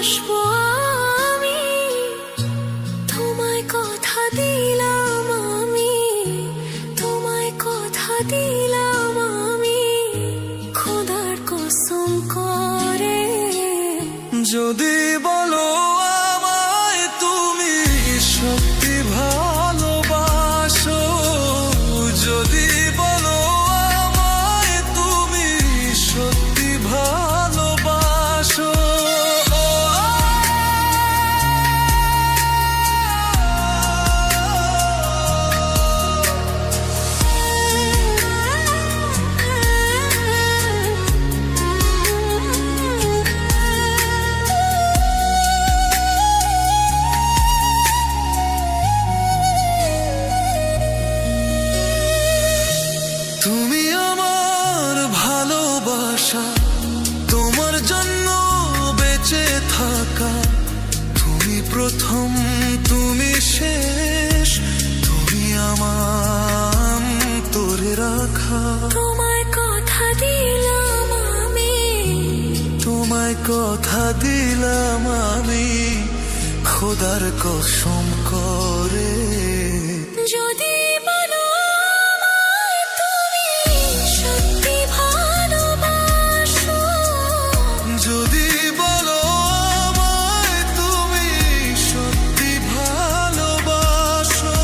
ভালোবাসবো আমি, তোমায় কথা দিলাম আমি, তোমায় কথা দিলাম আমি, খোদার কসম করে। যদি বলো আমায় তুমি সত্যি ভালোবাসো, যদি বলো আমায় তুমি সত্যি ভালোবাসো, তুমি আমার ভালোবাসা, তোমার জন্য বেঁচে থাকা, তুমি প্রথম তুমি শেষ, তুমি আমার তোরে রাখা। তোমায় কথা দিলাম আমি, তোমায় কথা দিলাম আমি, খোদার কসম করে। যদি বলো আমায় তুমি সত্যি ভালোবাসো, যদি বলো আমায় তুমি সত্যি ভালোবাসো,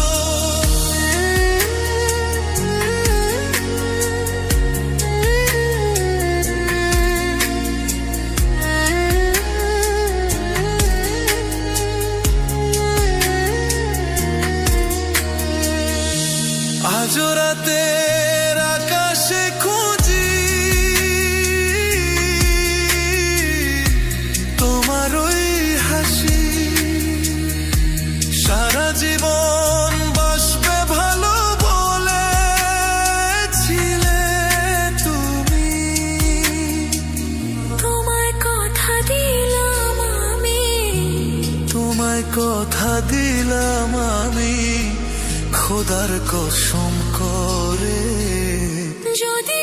আজ রাতের আকাশে খুঁজি তোমার ওই হাসি, সারা জীবন বাসবে ভালো বলেছিলে তুমি। তোমায় কথা দিলাম আমি, তোমায় কথা দিলাম আমি, খোদার কসম করে। যদি